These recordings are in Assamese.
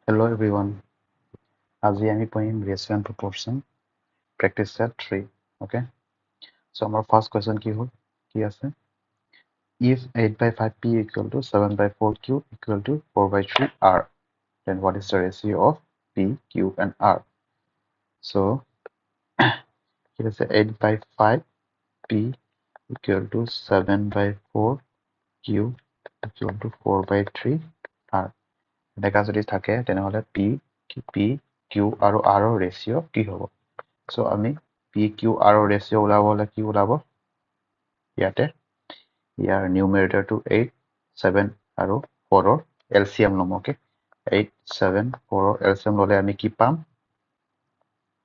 Hello everyone. আজি আমি পঢ়িম ratio and proportion practice set 3. Okay. So our first question কি হল? কি আছে? If 8/5p equal to 7/4q equal to 4/3r, then what is the ratio of p, q and r? So it is 8/5p equal to 7/4q equal to 4/3r. এনেকা যদি থাকে তেনেহলে p, q আৰু r ৰ ৰেচিও কি হ'ব? So আমি p, q, r ৰ ৰেচিও ওলাব হলে কি ওলাব? ইয়াতে ইয়াৰ নিউমেৰেটৰটো 8, 7 আৰু 4 ৰ এলচিএম ল'ম। ওকে, 8, 7, 4 ৰ এলচিএম ল'লে আমি কি পাম?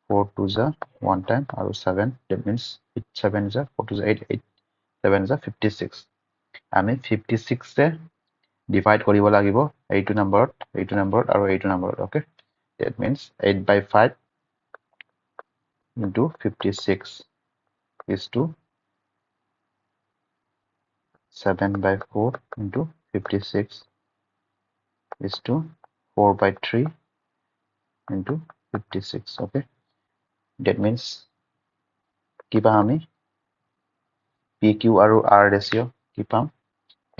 4 to the 1 time আৰু 7, that means 8, 7 is 4 to the 8, 8, 7 is 56. আমি 56 ৰে ডিভাইড কৰিব লাগিব এইটো নম্বৰত আৰু এইটো নম্বৰত। Okay, that means 8/5 into 56 is to 7/4 into 56 is to 4/3 into 56. Okay, that means কি পাম আমি? p, q আৰু r ৰেচিও কি পাম?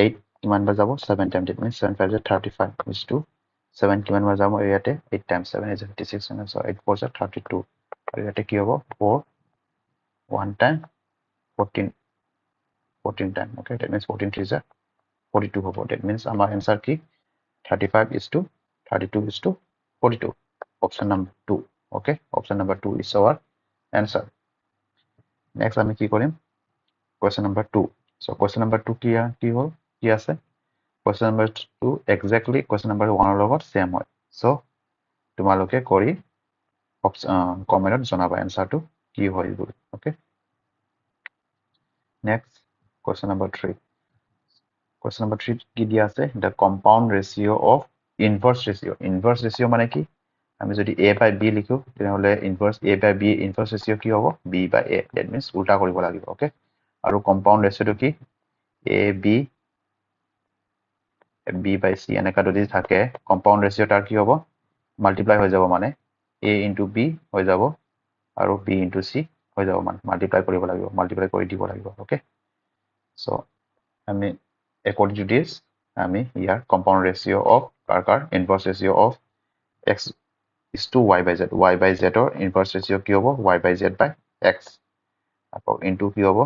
8 কিমান বাৰ যাব? 7 time, that means 7 5 is 35 is to 7 কিমান বাৰ যাব? ইয়াতে 8 times 7 is 56, so 8 4 is 32 আৰু ইয়াতে কি হ'ব? 4 1 time 14 time. Okay, that means 14 3 is 42 হ'ব। that means আমাৰ answer কি? 35 is to 32 is to 42. Option number 2. Okay, option number 2 is our answer. Next আমি কি কৰিম? Question number 2. So question number 2 কি হ'ল? কি আছে? Question number 2 exactly question number 1 ৰ লগত same হয়। So তোমালোকে কৰি কমেন্টত জনাবা answerটো কি হয় বুলি। Okay, next question number 3. Question number 3 কি দিয়া আছে? The compound ratio of inverse ratio. Inverse ratio মানে কি? আমি যদি a by b লিখো তেনেহলে inverse a by b inverse ratio কি হ'ব? b by a, that means উল্টা কৰিব লাগিব। Okay, আৰু compound ratio কি? a b by c এনেকা যদি থাকে compound ratio তাৰ কি হ'ব? Multiply হৈ যাব, মানে a into b হৈ যাব আৰু b into c হৈ যাব, মানে multiply কৰিব লাগিব, multiply কৰি দিব লাগিব। Okay, so আমি according to this আমি ইয়াৰ compound ratio of inverse ratio of x is to y by z ৰ inverse ratio কি হ'ব? y by z by x আকৌ into কি হ'ব?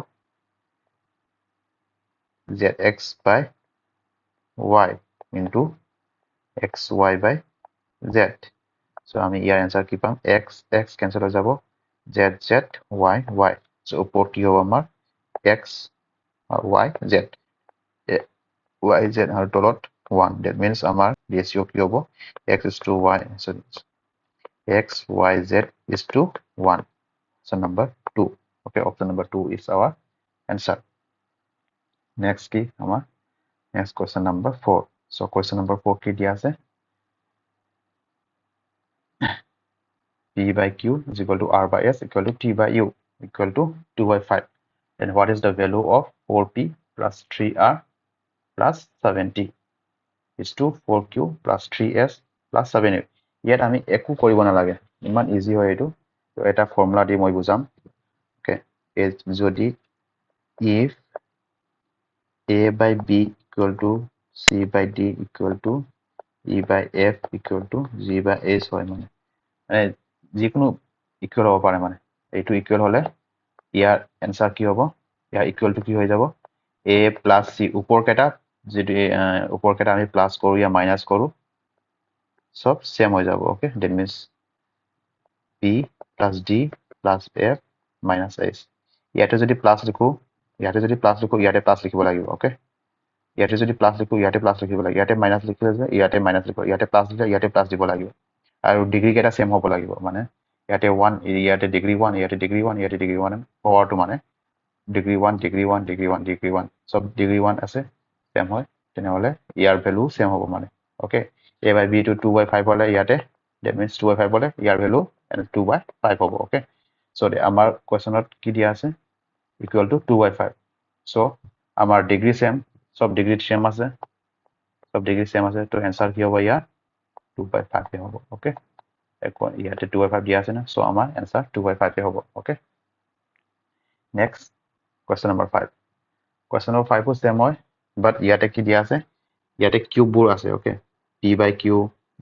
zx by y into xy by z. So আমি ইয়াৰ answer কি পাম? x cancel হৈ যাব, z y y. So ওপৰত কি হ'ব আমাৰ? x y z, y z আৰু তলত 1, that means আমাৰ ratio কি হ'ব? x is to y, so x y z is to 1. So number 2. Okay, option number 2 is our answer. Next কি আমাৰ? Next question number 4. So question number 4 কি দিয়া আছে? p by q is equal to r by s equal to t by u equal to 2/5. Then what is the value of 4p plus 3r plus 7t is to 4q plus 3s plus 7a. Yet আমি একো কৰিব নালাগে, ইমান ইজি হয় এইটো। তো এটা ফৰ্মুলা দি মই বুজাম। ওকে, যদি if a by b equal to c by d equal to e by f equal to g by h হয়, মানে যিকোনো ইকুৱেল হ'ব পাৰে, মানে এইটো ইকুৱেল হলে ইয়াৰ এনসাৰ কি হ'ব? ইয়াৰ ইকুৱেল টু কি হৈ যাব? a প্লাছ c, ওপৰকেইটা যদি ওপৰকেইটা আমি প্লাছ কৰো या মাইনাছ কৰো সব সেম হৈ যাব। Okay, that means p plus d plus f minus h। ইয়াতে যদি প্লাছ লিখো ইয়াতে প্লাছ লিখিব লাগিব। ওকে, ইয়াতে যদি প্লাছ লিখো ইয়াতে প্লাছ লিখিব লাগিব, ইয়াতে মাইনাছ লিখিলে যে ইয়াতে মাইনাছ লিখো, ইয়াতে প্লাছ দিলে ইয়াতে প্লাছ দিব লাগিব, আৰু ডিগ্ৰী কেইটা সেম হ'ব লাগিব, মানে ইয়াতে 1 ইয়াতে ডিগ্ৰী 1 ইয়াতে ডিগ্ৰী 1 ইয়াতে ডিগ্ৰী 1 পাৱাৰটো, মানে ডিগ্ৰী 1 ডিগ্ৰী 1 ডিগ্ৰী 1 ডিগ্ৰী 1 সব ডিগ্ৰী 1 আছে, সেম হয়, তেনেহলে ইয়াৰ ভ্যালু সেম হ'ব, মানে okay. a by b to 2/5 হলে ইয়াতে that means 2/5 হলে ইয়াৰ ভ্যালু 2/5 হ'ব। ওকে, সো আমাৰ কোৱেশ্চনত কি দিয়া আছে? Equal to 2/5। সো আমাৰ ডিগ্ৰী সেম, সব ডিগ্ৰী সেম আছে, তো এনসাৰ কি হ'ব ইয়াৰ? 2/5 হ'ব ওকে ইয়াতে 2/5 দিয়া আছে না সো আমাৰ आंसर 2/5 হ'ব okay next question number 5 question number 5 হৈছে মই বাট ইয়াতে কি দিয়া আছে ইয়াতে কিউব বোৰ আছে ওকে p/q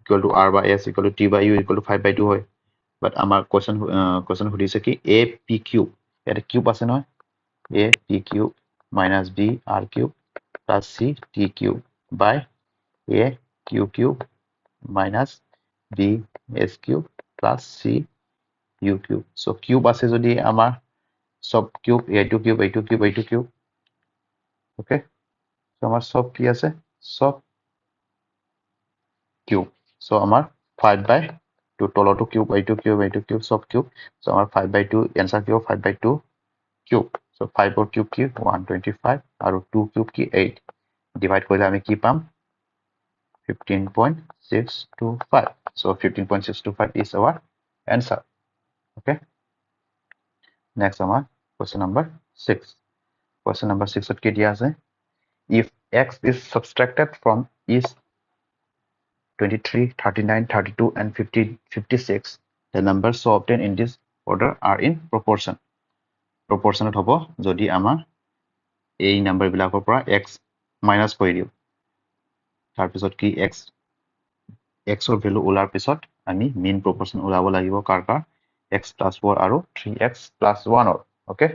= r/s = t/u = 5/2 হয় বাট আমাৰ question সুধিছে কি a p q ইয়াতে কিউব আছে নহয় a p q - b r q plus c t q by a q q minus b s q plus c u q so cube আছে যদি আমাৰ সব cube a2 cube a2 cube a2 cube okay so আমাৰ সব কি আছে সব কিউব so আমাৰ 5/2 তলটো cube a2 cube a2 cube সব কিউব so আমাৰ 5/2 आंसर কি হ'ব 5/2 কিউব so 5 ৰ কিউব কি 125 আৰু 2 কিউব কি 8 ডিভাইড কৰিলে আমি কি পাম 15.625 so 15.625 is our answer okay next our question number 6 question number 6 ত কি দিয়া আছে if x is subtracted from is 23 39 32 and 56 the numbers so obtained in this order are in proportionate হ'ব যদি আমাৰ এই নাম্বাৰ বিলাকৰ পৰা x মাইনাস কৰি দিও তাৰ পিছত কি x ৰ ভ্যালু ওলাৰ পিছত আমি mean proportion ওলাব লাগিব কাৰ x + 4 আৰু 3x + 1 ওকে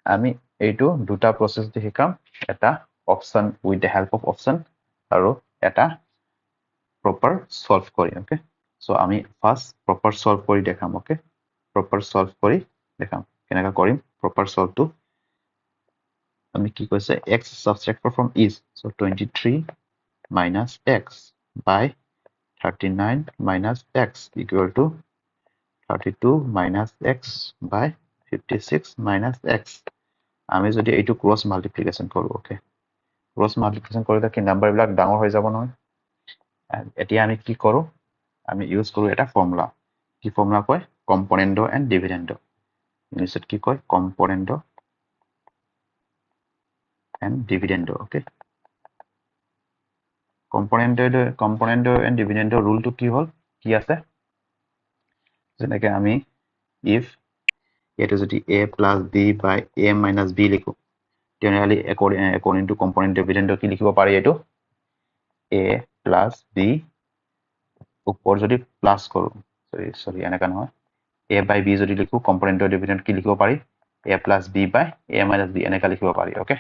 আমি এইটো দুটা প্ৰসেস দি শিকাম এটা option with the help of option আৰু এটা proper solve কৰি ওকে so আমি ফাৰ্স্ট proper solve কৰি দেখাম ওকে proper solve কৰি দেখাম কেনেকা কৰিম proper solve টো আমি কি কৈছে x subtracted from is so 23 minus x by 39 minus x equal to 32 minus x by 56 minus x আমি যদি এইটো ক্রস মাল্টিপ্লিকেশন কৰো ওকে ক্ৰস মাল্টিপ্লিকেশন কৰিলে কি নাম্বাৰ বিলাক ডাঙৰ হৈ যাব নহয় এতিয়া আমি কি কৰো আমি ইউজ কৰো এটা ফৰ্মুলা কি ফৰ্মুলা কয় কম্পোনেন্টো এন্ড ডিভিডেন্টো ইংলিছত কি কয় কম্পোনেন্টো এন্ড ডিভিডেন্টো ওকে কম্পোনেন্টো এন্ড ডিভিডেন্টো রুলটো কি হল কি আছে যেনেকৈ আমি if এটা যদি a plus b by a minus b লিখো তেনেহলে according to component dividend কি লিখিব পাৰি এটো a plus b উপৰ যদি প্লাস কৰো সৰি এনেকা নহয় a by b যদি লিখো component dividend কি লিখিব পাৰি a plus b by a minus b এনেকা লিখিব পাৰি ওকে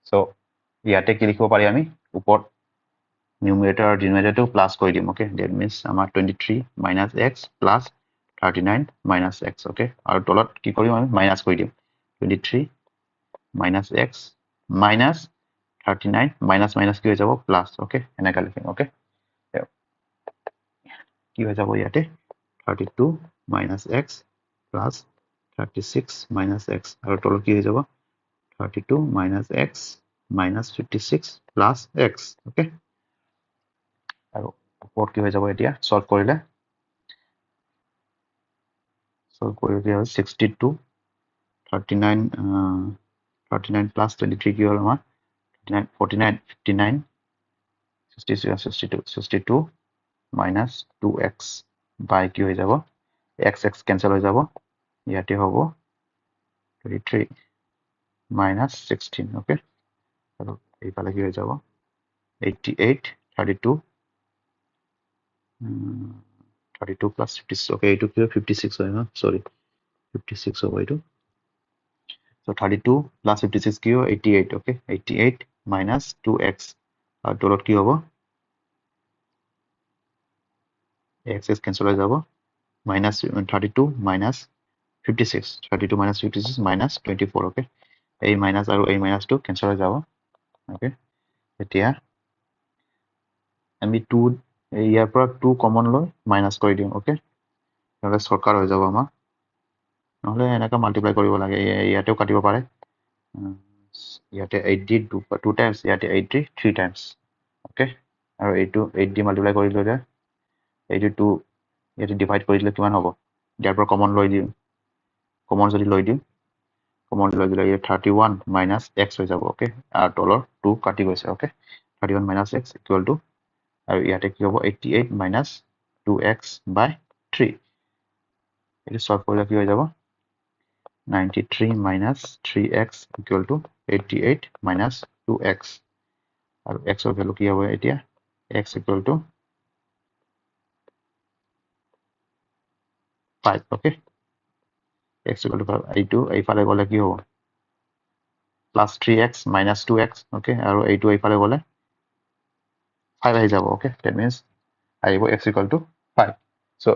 সো ইয়াতে কি লিখিব পাৰি আমি উপৰ numerator আৰু denominator টো প্লাস কৰি দিম ওকে that means আমাৰ 23 minus x plus 39 minus x okay আৰু তলত কি কৰিম আমি মাইনাস কৰি দিম 23 minus x minus 39 minus minus কি হৈ যাব প্লাস okay এনেকা লিখিম okay কি হৈ যাব ইয়াতে 32 minus x plus 36 minus x আৰু তলত কি হৈ যাব 32 minus x minus 56 plus x okay আৰু ওপৰত কি হৈ যাব এতিয়া সলভ কৰিলে solve কৰি দিয়া 62 39 plus 23 কি হল আমাৰ 49 59 62 minus 2x by কি হৈ যাব x cancel হৈ যাব ইয়াতে হ'ব 33 minus 16 okay আৰু এইফালে কি হৈ যাব 88 32 32 plus 56 okay এইটো কি 56 হয় না sorry 56 হ'ব এইটো so 32 plus 56 কি হ'ব 88 okay 88 minus 2x আৰু তলত কি হ'ব x cancel হৈ যাব minus 32 minus 56 32 minus 56 minus 24 okay এই minus আৰু এই minus টো cancel হৈ যাব okay এতিয়া আমি 2 ইয়াৰ পৰা 2 কমন লৈ মাইনাস কৰি দিম ওকে নহলে শৰ্টকাট হৈ যাব আমাৰ নহলে এনেকা মাল্টিপ্লাই কৰিব লাগে ইয়াতেও কাটিব পাৰে ইয়াতে 80 2 টাইমছ ইয়াতে 80 3 টাইমছ ওকে আৰু এইটো 8 দি মাল্টিপ্লাই কৰি ললে 82 ইয়াতে ডিভাইড কৰি দিলে কিমান হ'ব ইয়াৰ পৰা কমন লৈ দিম কমন যদি লৈ দিম কমন লৈ দিলে 31 minus x হৈ যাব ওকে আৰু তলৰ 2 কাটি গৈছে okay 31 minus x equal to আৰু ইয়াতে কি হ'ব 88 minus 2x by 3 এটো সলভ কৰিলে কি হৈ যাব 93 minus 3x equal to 88 minus 2x আৰু x ৰ ভ্যালু কি হ'ব এতিয়া x equal to 5 okay x equal to 5 এইটো এইফালে গলে কি হ'ব plus 3x minus 2x okay আৰু এইটো এইফালে গলে 5 আহি যাব okay that means আহিব x equal to 5 so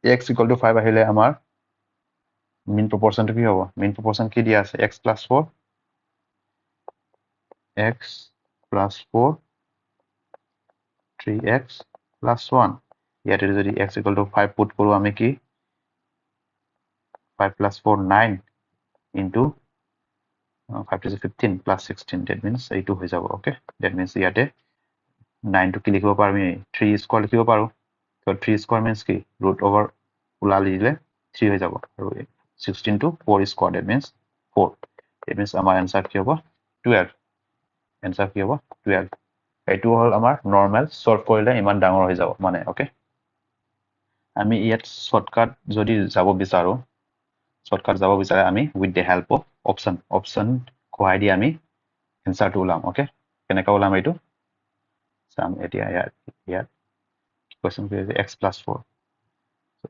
x equal to 5 আহিলে আমাৰ mean proportion to কি হ'ব mean proportion কি দিয়া আছে x plus 4 x plus 4 3x plus 1 ইয়াতে যদি x equal to 5 put কৰো আমি কি 5 plus 4 9 into 5 to 15 plus 16 that means 8 হৈ যাব okay that means ইয়াতে 9 to কি লিখিব পাৰো আমি 3 স্কয়াৰ লিখিব পাৰো so 3 স্কয়াৰ means কি root over উলালি দিলে 3 হৈ যাব আৰু 16 to 4 square that means 4 that means আমাৰ আনসাৰ কি হ'ব 12 আনসাৰ কি হ'ব 12 এইটো হল আমাৰ নৰমাল সলভ কৰিলে ইমান ডাঙৰ হৈ যাব মানে okay আমি ইয়াত শৰ্টকাট যদি যাব বিচাৰো শৰ্টকাট যাব বিচাৰে আমি with the help of option কোৱাই দি আমি আনসার টো ওলাম okay কেনেকা ওলাম এইটো সাম এতিয়া ইয়াত question কি আছে x plus 4 so,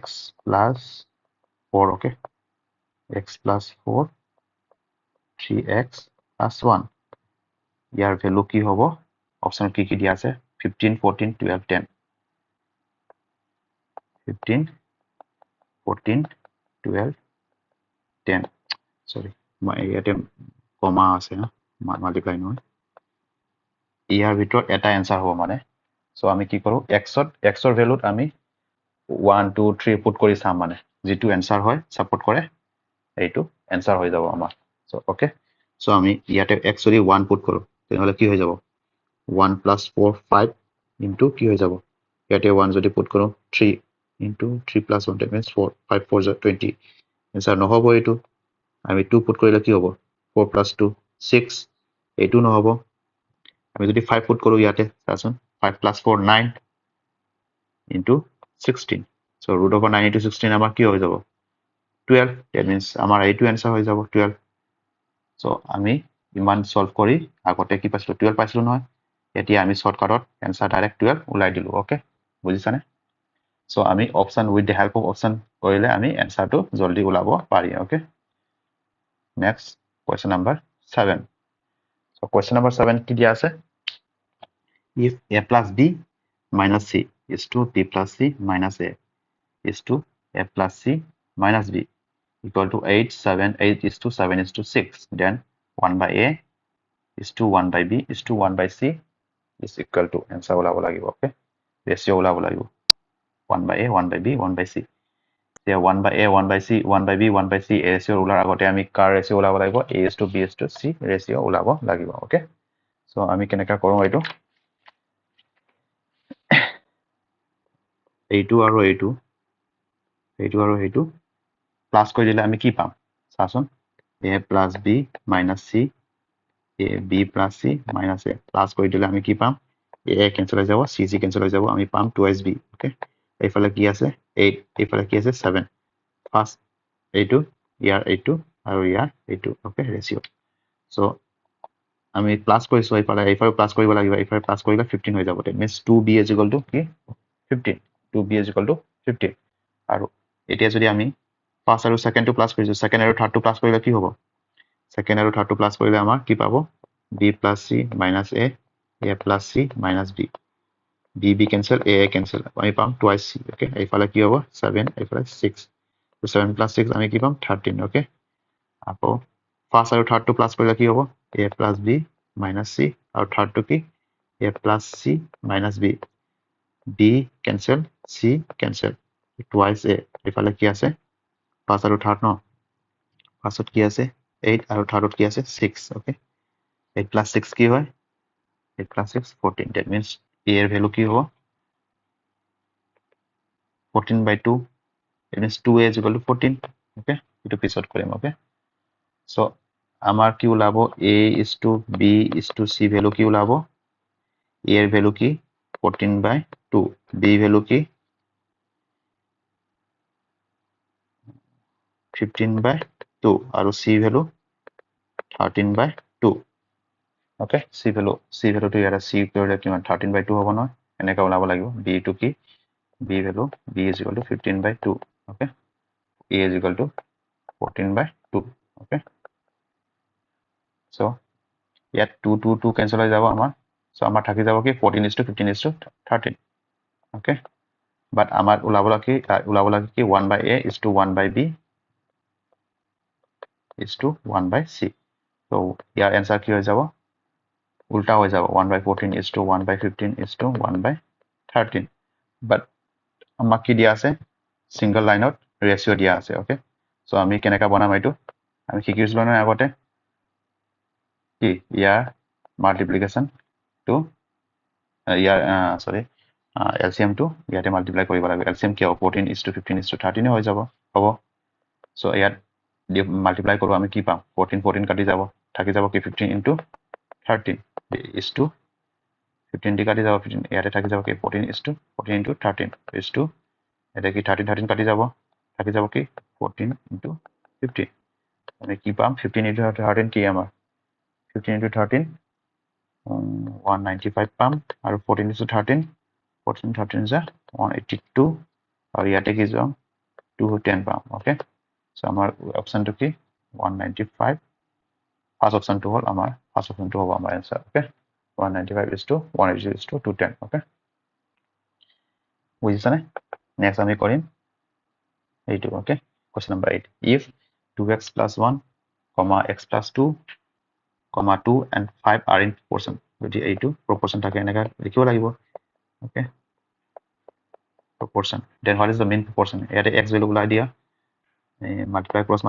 x plus 4 okay x plus 4 3x plus 1 ইয়াৰ ভ্যালু কি হ'ব অপশন কি দিয়া আছে 15 14 12 10 15 14 12 10 sorry মই ইয়াতে কমা আছে না মাল্টিপ্লাই নহয় ইয়াৰ ভিতৰত এটা আনসাৰ হ'ব মানে সো আমি কি কৰো x ৰ ভ্যালুত আমি 1 2 3 পুট কৰি চাম মানে যেটো আনসাৰ হয় সাপোৰ্ট কৰে এইটো আনসাৰ হৈ যাব আমাৰ সো ওকে সো আমি ইয়াতে x যদি 1 পুট কৰো তেনেহলে কি হৈ যাব 1 plus 4 5 into কি হৈ যাব ইয়াতে 1 যদি পুট কৰো 3 into 3 plus 1 that means 4 5 4 20 answer নহব এইটো আমি 2 পুট কৰিলে কি হ'ব 4 plus 2 6 এইটো নহব আমি যদি 5 পুট কৰো ইয়াতে চাচোন 5 plus 4 9 into 16 so root over 9 into 16 আমাৰ কি হৈ যাব 12 that means আমাৰ এইটো আনসাৰ হৈ যাব 12 so আমি ইমান সলভ কৰি আগতে কি পাইছিলো 12 পাইছিলো নহয় এতিয়া আমি শর্টকাটত আনসার ডাইরেক্ট 12 উলাই দিলো ওকে বুজিছানে so আমি option with the help of option কৰিলে আমি আনসাৰ টো জলদি উলাব পাৰি okay next question number 7 so question number 7 কি দিয়া আছে if a plus b minus c is to b plus c minus a is to a plus c minus b equal to 8 7 8 is to 7 is to 6 then 1 by a is to 1 by b is to 1 by c is equal to answer ওলাব লাগিব okay ratio ওলাব লাগিব 1 by a 1 by b 1 by c এতিয়া 1 by a 1 by c 1 by b 1 by c a ratio ওলাৰ আগতে আমি কাৰ ratio ওলাব লাগিব a is to b is to c ratio ওলাব লাগিব okay so আমি কেনেকা কৰো এইটো এইটো আৰু এইটো প্লাস কৰি দিলে আমি কি পাম চাচোন a plus b minus c a b plus c minus a plus কৰি দিলে আমি কি পাম a cancel হৈ যাব c c cancel হৈ যাব আমি পাম 2s b okay এইফালে কি আছে 8 এইফালে কি আছে 7 ফার্স্ট এইটো ইয়াৰ এইটো আৰু ইয়াৰ এইটো okay ratio so আমি প্লাস কৰিছো এইফালে প্লাস কৰিব লাগিব এইফালে প্লাস কৰিলে 15 হৈ যাব that means 2b is equal to কি 15 2b is equal to 15 আৰু এতিয়া যদি আমি ফাৰ্স্ট আৰু সেকেন্ড টো প্লাস কৰিছো সেকেন্ড আৰু থাৰ্ড টো প্লাস কৰিলে কি হ'ব সেকেন্ড আৰু থাৰ্ড টো প্লাস কৰিলে আমাৰ কি পাব b plus c minus a plus c minus b b cancel a cancel আমি পাম twice c okay এইফালে কি হ'ব 7 এইফালে 6 so 7 plus 6 আমি কি পাম 13 okay আকৌ ফার্স্ট আৰু থাৰ্ড টো প্লাস কৰিলে কি হ'ব a plus b minus c আৰু থার্ড টো কি a plus c minus b b cancel c cancel twice a এইফালে কি আছে ফার্স্ট আৰু থাৰ্ড ন ফাৰ্স্টত কি আছে 8 আৰু থার্ডত কি আছে 6 okay 8 plus 6 কি হয় 8 plus 6 14 that means a এর ভ্যালু কি হ'ব 14 by 2 it means 2a is equal to 14 okay এটো পিছত কৰিম okay so আমাৰ কি ওলাব a is to b is to c value কি ওলাব a এর ভ্যালু কি 14/2 b value কি 15/2 আৰু c value 13/2 okay c value to year c কৰিলে কিমান 13/2 হ'ব নহয় এনেকা ওলাব লাগিব b to কি b value b is equal to 15/2 okay a is equal to 14/2 okay so ইয়াত 2 cancel হৈ যাব আমাৰ so আমাৰ থাকি যাব কি 14:15:13 okay but আমাৰ ওলাব লাগে কি 1/a is to 1/b is to 1/c so year answer কি হৈ যাব উল্টা হৈ যাব 1/14 is to 1/15 is to 1/13 but আমাক কি দিয়া আছে সিঙ্গল লাইনত ৰেশিও দিয়া আছে okay so আমি কেনেকা বনাম এইটো আমি শিকিছিলো না আগতে কি ইয়াৰ মাল্টিপ্লিকেশন টু ইয়াৰ সৰি LCM to ইয়াতে মাল্টিপ্লাই কৰিব লাগিব LCM কি হ'ব 14:15:13 হৈ যাব হ'ব so ইয়াত মাল্টিপ্লাই কৰো আমি কি পাম 14 কাটি যাব থাকি যাব কি 15:13 is to 15 দি কাটি যাব 15 ইয়াতে থাকি যাব কি 14:13 is to এটা কি 13 কাটি যাব থাকি যাব কি 14:15 আমি কি পাম 15:13 কি আমাৰ 15:13 195 পাম আৰু 14:13 14 is 182 আৰু ইয়াতে কি যাম 210 পাম ওকে সো আমাৰ অপচনটো কি 195 ফাৰ্স্ট অপচনটো হ'ল আমাৰ ফাৰ্স্ট অপচনটো হ'ব আমাৰ answer okay 195 is to 180 is to 210 okay বুজিছানে নেক্সট আমি কৰিম এইটো okay question number 8 if 2x plus 1 comma x plus 2 comma 2 and 5 are in proportion যদি এইটো proportion থাকে এনেকা লিখিব লাগিব okay proportion then what is the mean proportion ইয়াতে x value ওলাই দিয়া multiply cross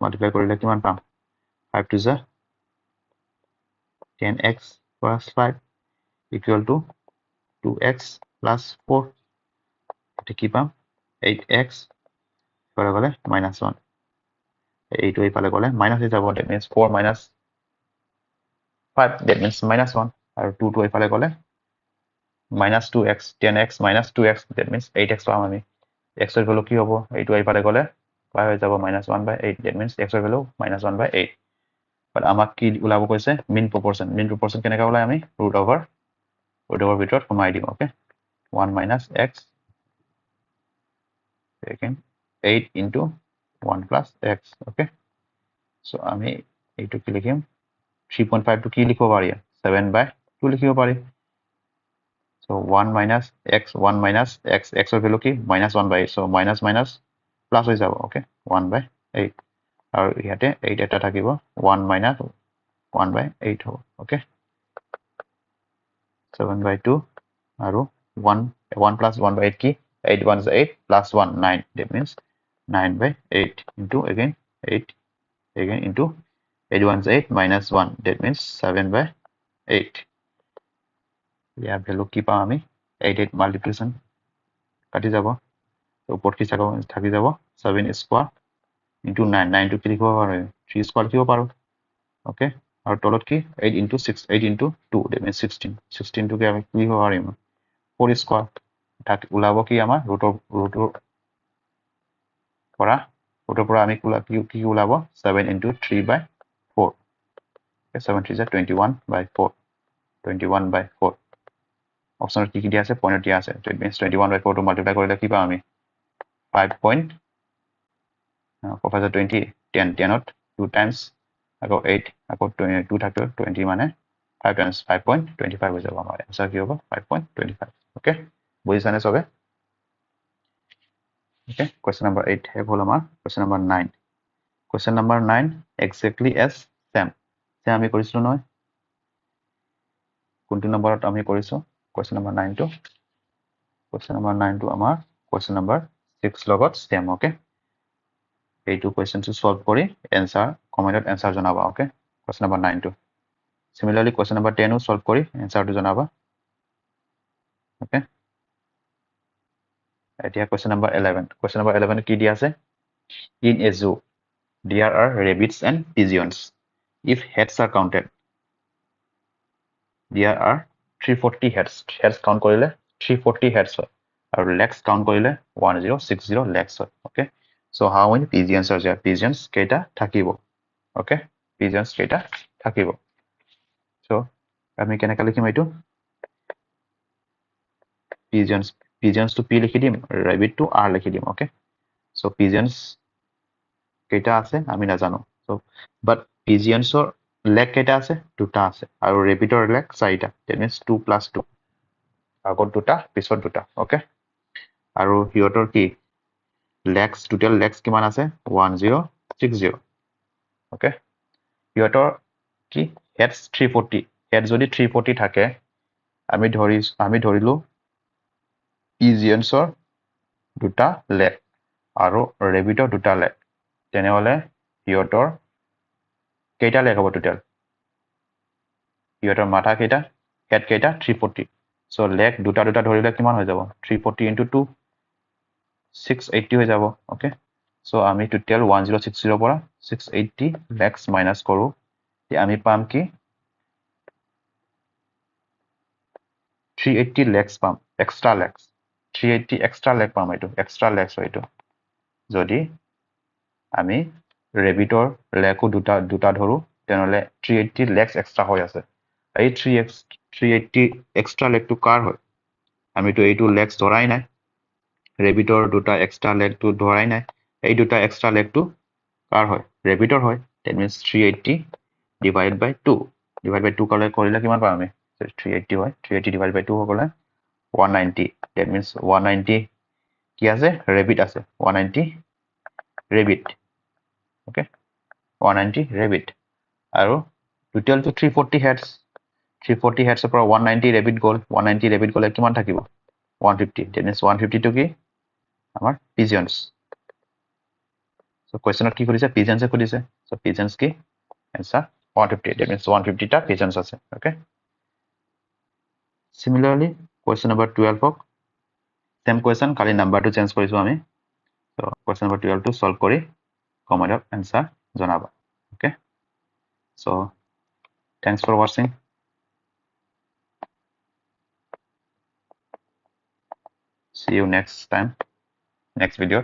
multiply কৰিলে কিমান পাম 5 to the 10x plus 5 equal to 2x plus 4 এটা কি পাম 8x করে গলে -1 এইটো এইফালে গলে মাইনাস হৈ যাব that means 4 minus 5 that means -1 আৰু 2 to এইফালে গলে minus 2x 10x minus 2x that means 8x পাম আমি x এর ভ্যালু কি হ'ব এইটো এইফালে গলে y হৈ যাব -1/8 that means x এর ভ্যালু -1/8 বাট আমাক কি ওলাব কৈছে mean proportion কেনেকা ওলাই আমি root over ভিতৰত কমাই দিম okay 1 minus x second 8 into 1 plus x okay so আমি এইটো কি লিখিম 3.5 to কি লিখিব পাৰি 7/2 লিখিব পাৰি so 1 minus x x এর ভ্যালু কি -1/8 so minus minus plus হৈ যাব okay 1/8 আৰু ইয়াতে 8 এটা থাকিব 1 minus 1/8 হ'ব okay 7/2 আৰু 1 plus 1/8 কি 8 1 is 8 plus 1 9 that means 9/8 into again 8 again into 8 1 is 8 minus 1 that means 7/8 year value কি পাম আমি 8 মাল্টিপ্লিকেশন কাটি যাব ওপৰত কি থাকি যাব 7 স্কয়াৰ into 9 9 to কি লিখিব পাৰো 3 স্কয়াৰ লিখিব পাৰো ওকে আৰু তলত কি 8 into 6 8 into 2 that means 16 to কি আমি কি লিখিব পাৰিম 4 স্কয়াৰ তাক ওলাব কি আমাৰ ৰুটৰ পৰা আমি কি ওলাব 7 into 3/4 okay 7 3 is 21/4 21/4 অপচন কি দিয়া আছে পইণ্ট দিয়া আছে that means 21/4 to multiply কৰিলে কি পাম আমি 5 point 20 10 10ত 2 times আকৌ 8 আকৌ 2 থাকে 20 মানে 5 times 5.25 হৈ যাব আমাৰ आंसर কি হ'ব 5.25 ওকে বুজিছানে সবে okay question number 8 হে হ'ল আমাৰ question number 9 question number 9 exactly as same আমি কৰিছিলো নহয় কোনটো নম্বৰত আমি কৰিছো question number 9 to আমাৰ question number 6 লগত same okay এইটো question to solve কৰি answer comment answer জনাবা okay question number 9 to similarly question number 10 O solve কৰি answer টো জনাবা okay এতিয়া question number 11 কি দিয়া আছে in a zoo there are rabbits and pigeons if heads are counted there are 340 heads count কৰিলে 340 হেডছ হয় আৰু লেগছ কাউন্ট কৰিলে 1060 লেগছ হয় okay so how many pigeons are there pigeons কেইটা থাকিব ওকে pigeons কেইটা থাকিব সো আমি কেনেকৈ লিখিম এইটো pigeons to p লিখি দিম rabbit to r লিখি দিম ওকে সো pigeons কেইটা আছে আমি নাজানো সো বাট পিজিয়নছৰ লেগ কেইটা আছে দুটা আছে আৰু ৰেবিটৰ লেগ চাৰিটা দ্যাট মিন্স 2 + 2 আগত দুটা পিছত দুটা ওকে আৰু হিয়তৰ কি লেগছ টোটাল লেগছ কিমান আছে 1060 ওকে হিয়তৰ কি হেডছ 340 হেড যদি 340 থাকে আমি ধৰিলো পিজিয়নছৰ দুটা লেগ আৰু ৰেবিটৰ দুটা লেগ তেনেহলে হিয়তৰ কেইটা লেগ হ'ব টোটাল হিয়তৰ মাথা কেইটা হেড কেইটা 340 সো লেগ দুটা দুটা ধৰিলে কিমান হৈ যাব 340 * 2 680 হৈ যাব ওকে সো আমি টোটাল 1060 পৰা 680 লেগছ মাইনাস কৰো তে আমি পাম কি 380 লেগছ পাম এক্সট্ৰা লেগছ 380 এক্সট্ৰা লেগ পাম এইটো এক্সট্ৰা লেগছ হয় এইটো যদি আমি ৰেবিটৰ লেগো দুটা ধৰো তেনেহলে 380 লেগছ এক্সট্ৰা হৈ আছে এই 380 এক্সট্ৰা লেগটো কাৰ হয় আমিতো এইটো লেগছ ধৰাই নাই ৰেবিটৰ দুটা এক্সট্ৰা লেগটো ধৰাই নাই এই দুটা এক্সট্ৰা লেগটো কাৰ হয় ৰেবিটৰ হয় দ্যাট মিন্স 380 divided by 2 কৰিলে কিমান পাম আমি 380 হয় 380 divided by 2 হ'লে 190 দ্যাট মিন্স 190 কি আছে ৰেবিট আছে 190 ৰেবিট ওকে 190 ৰেবিট আৰু টোটাল তো 340 হেডছ 340 হেডছৰ পৰা 190 ৰেবিট গ'ল 190 ৰেবিট গ'লে কিমান থাকিব 150 দ্যাট মিন্স 150 to কি আমাৰ পিজিয়নছ সো কোৱেশ্চনত কি কৰিছে পিজিয়নছে কৰিছে সো পিজিয়নছ কি আনসার 150 দ্যাট মিন্স 150 টা পিজিয়নছ আছে ওকে সিমিলারলি কোয়েশ্চন নাম্বার 12 হক সেম কোয়েশ্চন খালি নাম্বাৰটো চেঞ্জ কৰিছো আমি সো কোয়েশ্চন নাম্বাৰ 12 টো সলভ কৰি কমেন্টত আনসাৰ জনাবা okay so thanks for watching see you next time next video